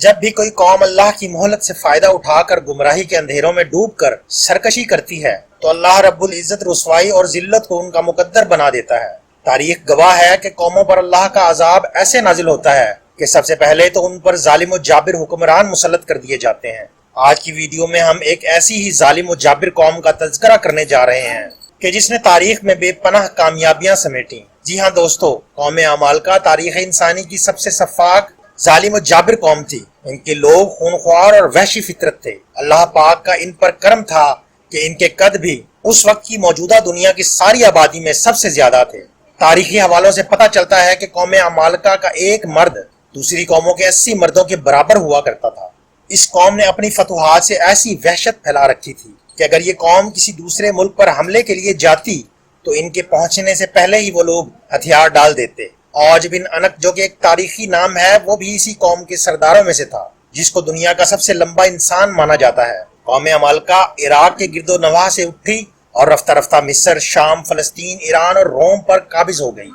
جب بھی کوئی قوم اللہ کی مہلت سے فائدہ اٹھا کر گمراہی کے اندھیروں میں ڈوب کر سرکشی کرتی ہے تو اللہ رب العزت رسوائی اور ذلت کو ان کا مقدر بنا دیتا ہے۔ تاریخ گواہ ہے کہ قوموں پر اللہ کا عذاب ایسے نازل ہوتا ہے کہ سب سے پہلے تو ان پر ظالم و جابر حکمران مسلط کر دیے جاتے ہیں۔ آج کی ویڈیو میں ہم ایک ایسی ہی ظالم و جابر قوم کا تذکرہ کرنے جا رہے ہیں کہ جس نے تاریخ میں بے پناہ کامیابیاں سمیٹیں۔ جی ہاں دوستو، قوم عمالقہ تاریخ انسانی کی سب سے سفاک ظالم و جابر قوم تھی۔ ان کے لوگ خونخوار اور وحشی فطرت تھے۔ اللہ پاک کا ان پر کرم تھا کہ ان کے قد بھی اس وقت کی موجودہ دنیا کی ساری آبادی میں سب سے زیادہ تھے۔ تاریخی حوالوں سے پتہ چلتا ہے کہ قوم عمالقہ کا ایک مرد دوسری قوموں کے 80 مردوں کے برابر ہوا کرتا تھا۔ اس قوم نے اپنی فتوحات سے ایسی وحشت پھیلا رکھی تھی کہ اگر یہ قوم کسی دوسرے ملک پر حملے کے لیے جاتی تو ان کے پہنچنے سے پہلے ہی وہ لوگ ہتھیار ڈال دیتے۔ اوج بن انق جو کہ ایک تاریخی نام ہے، وہ بھی اسی قوم کے سرداروں میں سے تھا جس کو دنیا کا سب سے لمبا انسان مانا جاتا ہے۔ قوم عمالقہ عراق کے گرد و نواح سے اٹھی اور رفتہ رفتہ مصر، شام، فلسطین، ایران اور روم پر قابض ہو گئی۔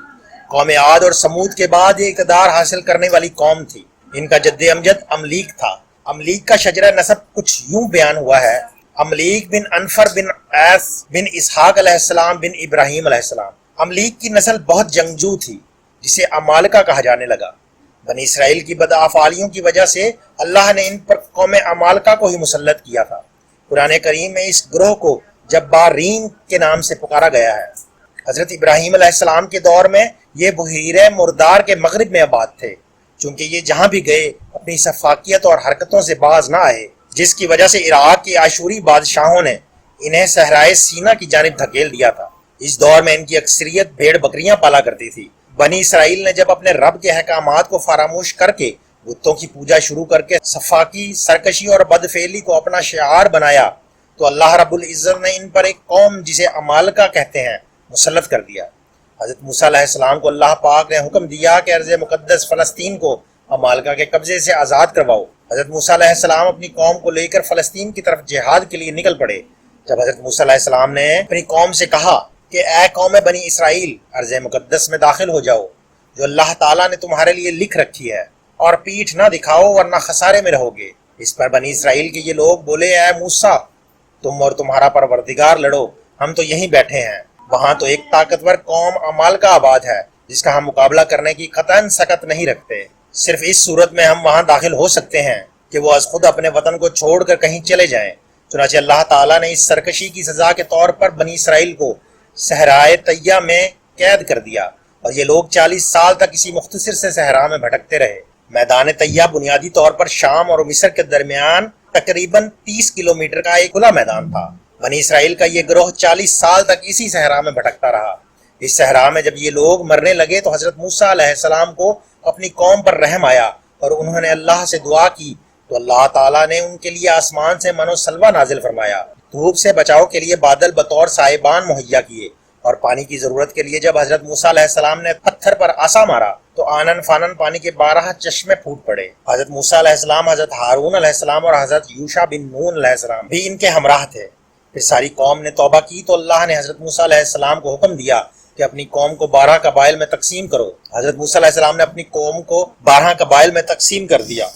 قوم عاد اور سمود کے بعد یہ اقتدار حاصل کرنے والی قوم تھی۔ ان کا جد امجد املیک تھا۔ املیک کا شجرہ نسب کچھ یوں بیان ہوا ہے: املیک بن انفر بن ایس بن اسحاق علیہ السلام بن ابراہیم علیہ السلام۔ املیک کی نسل بہت جنگجو تھی جسے عمالقہ کہا جانے لگا۔ بنی اسرائیل کی بدافعالیوں کی وجہ سے اللہ نے ان پر قوم عمالقہ کو ہی مسلط کیا تھا۔ قرآن کریم میں اس گروہ کو جبارین کے نام سے پکارا گیا ہے۔ حضرت ابراہیم علیہ السلام کے دور میں یہ بحیرہ مردار کے مغرب میں آباد تھے، چونکہ یہ جہاں بھی گئے اپنی سفاکیت اور حرکتوں سے باز نہ آئے، جس کی وجہ سے عراق کے عاشوری بادشاہوں نے انہیں صحرائے سینا کی جانب دھکیل دیا تھا۔ اس دور میں ان کی اکثریت بھیڑ بکریاں پالا کرتی تھی۔ بنی اسرائیل نے جب اپنے رب کے احکامات کو فراموش کر کے بتوں کی پوجا شروع کر کے سفاکی، سرکشی اور بدفعلی کو اپنا شعار بنایا تو اللہ رب العزت نے ان پر ایک قوم جسے عمالقہ کہتے ہیں مسلط کر دیا۔ حضرت موسیٰ علیہ السلام کو اللہ پاک نے حکم دیا کہ ارض مقدس فلسطین کو عمالقہ کے قبضے سے آزاد کرواؤ۔ حضرت موسیٰ علیہ السلام اپنی قوم کو لے کر فلسطین کی طرف جہاد کے لیے نکل پڑے۔ جب حضرت موسیٰ علیہ السلام نے اپنی قوم سے کہا کہ اے قوم بنی اسرائیل، ارض مقدس میں داخل ہو جاؤ جو اللہ تعالیٰ نے تمہارے لیے لکھ رکھی ہے، اور پیٹھ نہ دکھاؤ ورنہ خسارے میں رہو گے۔ اس پر بنی اسرائیل کے یہ لوگ بولے، اے موسیٰ، تم اور تمہارا پروردگار لڑو، ہم تو یہیں بیٹھے ہیں۔ وہاں تو ایک طاقتور قوم عمالقہ آباد ہے جس کا ہم مقابلہ کرنے کی قطعاً سکت نہیں رکھتے۔ صرف اس صورت میں ہم وہاں داخل ہو سکتے ہیں کہ وہ از خود اپنے وطن کو چھوڑ کر کہیں چلے جائیں۔ چنانچہ اللہ تعالیٰ نے اس سرکشی کی سزا کے طور پر بنی اسرائیل کو صحرائے طیہ میں قید کر دیا، اور یہ لوگ 40 سال تک اسی مختصر سے صحرا میں بھٹکتے رہے۔ میدان طیہ بنیادی طور پر شام اور مصر کے درمیان تقریباً 30 کلومیٹر کا ایک کھلا میدان تھا۔ بنی اسرائیل کا یہ گروہ 40 سال تک اسی صحرا میں بھٹکتا رہا۔ اس صحرا میں جب یہ لوگ مرنے لگے تو حضرت موسیٰ علیہ السلام کو اپنی قوم پر رحم آیا اور انہوں نے اللہ سے دعا کی تو اللہ تعالیٰ نے ان کے لیے آسمان سے من و سلوہ نازل فرمایا، دھوپ سے بچاؤ کے لیے بادل بطور سائبان مہیا کیے، اور پانی کی ضرورت کے لیے جب حضرت موسیٰ علیہ السلام نے پتھر پر عصا مارا تو آنن فانن پانی کے 12 چشمے پھوٹ پڑے۔ حضرت موسیٰ علیہ السلام، حضرت ہارون علیہ السلام اور حضرت یوشع بن نون علیہ السلام بھی ان کے ہمراہ تھے۔ پھر ساری قوم نے توبہ کی تو اللہ نے حضرت موسیٰ علیہ السلام کو حکم دیا کہ اپنی قوم کو 12 قبائل میں تقسیم کرو۔ حضرت موسیٰ علیہ السلام نے اپنی قوم کو 12 قبائل میں تقسیم کر دیا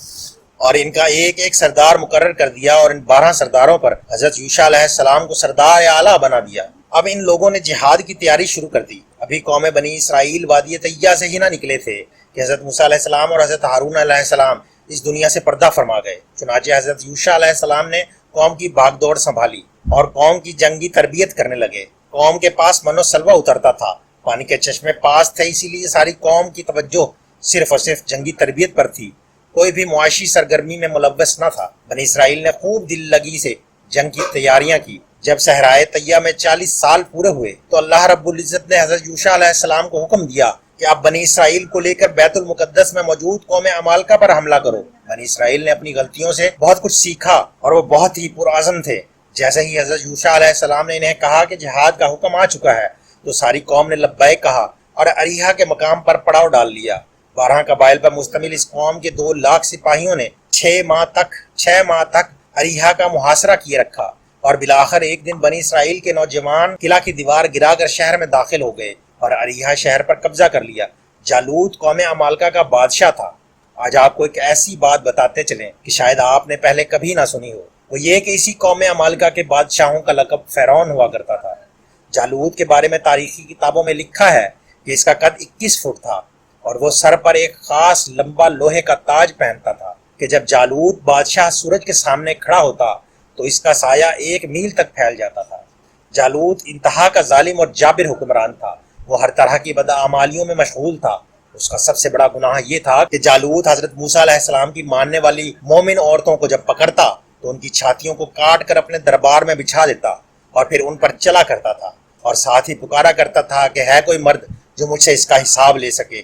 اور ان کا ایک ایک سردار مقرر کر دیا، اور ان 12 سرداروں پر حضرت یوشع علیہ السلام کو سردار اعلیٰ بنا دیا۔ اب ان لوگوں نے جہاد کی تیاری شروع کر دی۔ ابھی قوم بنی اسرائیل وادی طیہ سے ہی نہ نکلے تھے کہ حضرت موسیٰ علیہ السلام اور حضرت ہارون علیہ السلام اس دنیا سے پردہ فرما گئے۔ چنانچہ حضرت یوشع علیہ السلام نے قوم کی بھاگ دوڑ سنبھالی اور قوم کی جنگی تربیت کرنے لگے۔ قوم کے پاس من و سلوہ اترتا تھا، پانی کے چشمے پاس تھے، اسی لیے ساری قوم کی توجہ صرف اور صرف جنگی تربیت پر تھی، کوئی بھی معاشی سرگرمی میں ملوث نہ تھا۔ بنی اسرائیل نے خوب دل لگی سے جنگ کی تیاریاں کی۔ جب صحرائے طیہ میں 40 سال پورے ہوئے تو اللہ رب العزت نے حضرت یوشع علیہ السلام کو حکم دیا کہ آپ بنی اسرائیل کو لے کر بیت المقدس میں موجود قوم عمالقہ پر حملہ کرو۔ بنی اسرائیل نے اپنی غلطیوں سے بہت کچھ سیکھا اور وہ بہت ہی پرعزم تھے۔ جیسے ہی حضرت یوشع علیہ السلام نے انہیں کہا کہ جہاد کا حکم آ چکا ہے تو ساری قوم نے لبیک کہا اور اریحا کے مقام پر پڑاؤ ڈال لیا۔ 12 قبائل پر مشتمل اس قوم کے 2 لاکھ سپاہیوں نے 6 ماہ تک اریحا کا محاصرہ کیے رکھا، اور بالآخر ایک دن بنی اسرائیل کے نوجوان قلعہ کی دیوار گرا کر شہر میں داخل ہو گئے اور اریحا شہر پر قبضہ کر لیا۔ جالوت قوم عمالقہ کا بادشاہ تھا۔ آج آپ کو ایک ایسی بات بتاتے چلیں کہ شاید آپ نے پہلے کبھی نہ سنی ہو، وہ یہ کہ اسی قوم عمالقہ کے بادشاہوں کا لقب فرعون ہوا کرتا تھا۔ جالوت کے بارے میں تاریخی کتابوں میں لکھا ہے کہ اس کا قد 21 فٹ تھا اور وہ سر پر ایک خاص لمبا لوہے کا تاج پہنتا تھا کہ جب جالوت بادشاہ سورج کے سامنے کھڑا ہوتا تو اس کا سایہ 1 میل تک پھیل جاتا تھا۔ جالوت انتہا کا ظالم اور جابر حکمران تھا، وہ ہر طرح کی بدعمالیوں میں مشغول تھا۔ اس کا سب سے بڑا گناہ یہ تھا کہ جالوت حضرت موسیٰ علیہ السلام کی ماننے والی مومن عورتوں کو جب پکڑتا تو ان کی چھاتیوں کو کاٹ کر اپنے دربار میں بچھا دیتا اور پھر ان پر چلا کرتا تھا اور ساتھ ہی پکارا کرتا تھا کہ ہے کوئی مرد جو مجھ سے اس کا حساب لے سکے۔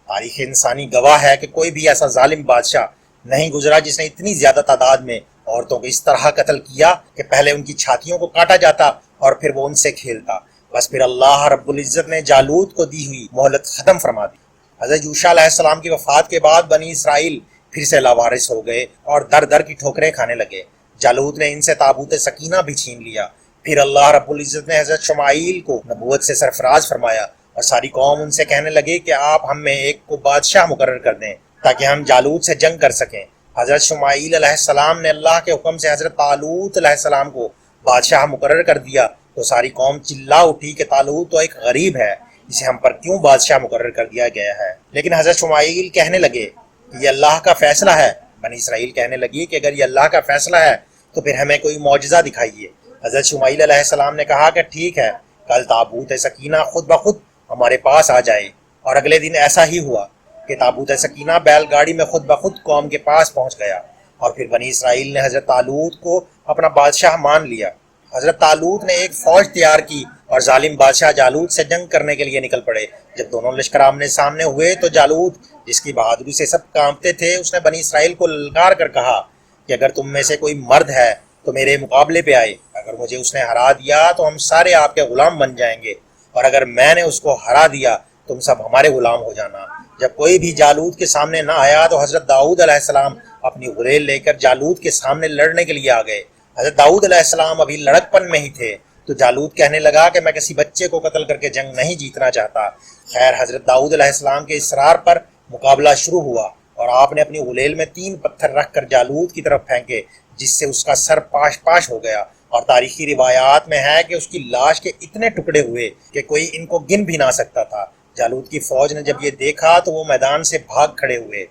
تاریخ انسانی گواہ ہے کہ کوئی بھی ایسا ظالم بادشاہ نہیں گزرا جس نے اتنی زیادہ تعداد میں عورتوں کو اس طرح قتل کیا کہ پہلے ان کی چھاتیوں کو کاٹا جاتا اور پھر وہ ان سے کھیلتا۔ بس پھر اللہ رب العزت نے جالوت کو دی ہوئی مہلت ختم فرما دی۔ حضرت یوشع علیہ السلام کی وفات کے بعد بنی اسرائیل پھر سے لاوارث ہو گئے اور در در کی ٹھوکریں کھانے لگے۔ جالوت نے ان سے تابوت سکینہ بھی چھین لیا۔ پھر اللہ رب العزت نے حضرت شمعیل کو نبوت سے سرفراز فرمایا اور ساری قوم ان سے کہنے لگے کہ آپ ہم میں ایک کو بادشاہ مقرر کر دیں تاکہ ہم جالوت سے جنگ کر سکیں۔ حضرت شمعیل علیہ السلام نے اللہ کے حکم سے حضرت طالوت علیہ السلام کو بادشاہ مقرر کر دیا تو ساری قوم چلا اٹھی کہ طالوت تو ایک غریب ہے، اسے ہم پر کیوں بادشاہ مقرر کر دیا گیا ہے۔ لیکن حضرت شمعیل کہنے لگے کہ یہ اللہ کا فیصلہ ہے۔ بنی اسرائیل کہنے لگی کہ اگر یہ اللہ کا فیصلہ ہے تو پھر ہمیں کوئی معجزہ دکھائیے۔ حضرت شمعیل علیہ السلام نے کہا کہ ٹھیک ہے، کل تابوت سکینہ خود بخود ہمارے پاس آ جائے۔ اور اگلے دن ایسا ہی ہوا کہ تابوت سکینہ بیل گاڑی میں خود بخود قوم کے پاس پہنچ گیا اور پھر بنی اسرائیل نے حضرت طالوت کو اپنا بادشاہ مان لیا۔ حضرت طالوت نے ایک فوج تیار کی اور ظالم بادشاہ جالوت سے جنگ کرنے کے لیے نکل پڑے۔ جب دونوں لشکر آمنے سامنے ہوئے تو جالوت، جس کی بہادری سے سب کانپتے تھے، اس نے بنی اسرائیل کو للکار کر کہا کہ اگر تم میں سے کوئی مرد ہے تو میرے مقابلے پہ آئے، اگر مجھے اس نے ہرا دیا تو ہم سارے آپ کے غلام بن جائیں گے، اور اگر میں نے اس کو ہرا دیا تم سب ہمارے غلام ہو جانا۔ جب کوئی بھی جالوت کے سامنے نہ آیا تو حضرت داؤد علیہ السلام اپنی غریل لے کر جالوت کے سامنے لڑنے کے لیے آ گئے۔ حضرت داؤد علیہ السلام ابھی لڑک پن میں ہی تھے تو جالوت کہنے لگا کہ میں کسی بچے کو قتل کر کے جنگ نہیں جیتنا چاہتا۔ خیر حضرت داؤد علیہ السلام کے اصرار پر مقابلہ شروع ہوا اور آپ نے اپنی غلیل میں 3 پتھر رکھ کر جالوت کی طرف پھینکے، جس سے اس کا سر پاش پاش ہو گیا، اور تاریخی روایات میں ہے کہ اس کی لاش کے اتنے ٹکڑے ہوئے کہ کوئی ان کو گن بھی نہ سکتا تھا۔ جالوت کی فوج نے جب یہ دیکھا تو وہ میدان سے بھاگ کھڑے ہوئے۔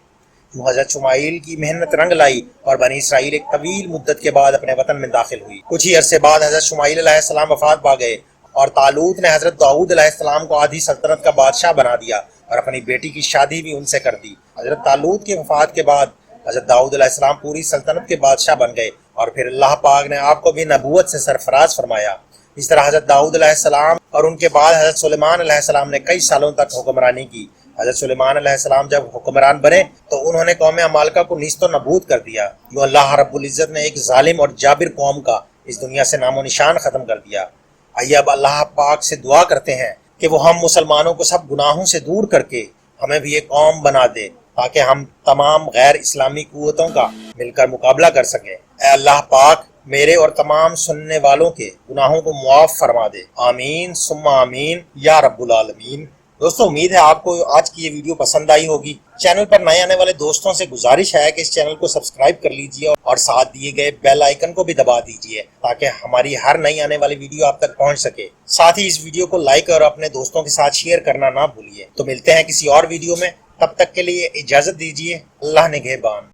یوں حضرت شمعیل کی محنت رنگ لائی اور بنی اسرائیل ایک طویل مدت کے بعد اپنے وطن میں داخل ہوئی۔ کچھ ہی عرصے بعد حضرت شمعیل علیہ السلام وفات پا گئے اور طالوت نے حضرت داؤد علیہ السلام کو آدھی سلطنت کا بادشاہ بنا دیا اور اپنی بیٹی کی شادی بھی ان سے کر دی۔ حضرت طالوت کی وفات کے بعد حضرت داؤد علیہ السلام پوری سلطنت کے بادشاہ بن گئے اور پھر اللہ پاک نے آپ کو بھی نبوت سے سرفراز فرمایا۔ اس طرح حضرت داؤد علیہ السلام اور ان کے بعد حضرت سلیمان علیہ السلام نے کئی سالوں تک حکمرانی کی۔ حضرت سلیمان علیہ السلام جب حکمران بنے تو انہوں نے قوم عمالقہ کو نیست و نابود کر دیا۔ یوں اللہ رب العزت نے ایک ظالم اور جابر قوم کا اس دنیا سے نام و نشان ختم کر دیا۔ آئیے اب اللہ پاک سے دعا کرتے ہیں کہ وہ ہم مسلمانوں کو سب گناہوں سے دور کر کے ہمیں بھی ایک قوم بنا دے تاکہ ہم تمام غیر اسلامی قوتوں کا مل کر مقابلہ کر سکیں۔ اے اللہ پاک میرے اور تمام سننے والوں کے گناہوں کو معاف فرما دے، آمین ثم آمین یا رب العالمین۔ دوستو امید ہے آپ کو آج کی یہ ویڈیو پسند آئی ہوگی۔ چینل پر نئے آنے والے دوستوں سے گزارش ہے کہ اس چینل کو سبسکرائب کر لیجئے اور ساتھ دیے گئے بیل آئیکن کو بھی دبا دیجئے تاکہ ہماری ہر نئی آنے والی ویڈیو آپ تک پہنچ سکے۔ ساتھ ہی اس ویڈیو کو لائک اور اپنے دوستوں کے ساتھ شیئر کرنا نہ بھولیے۔ تو ملتے ہیں کسی اور ویڈیو میں، تب تک کے لیے اجازت دیجئے۔ اللہ نگہبان۔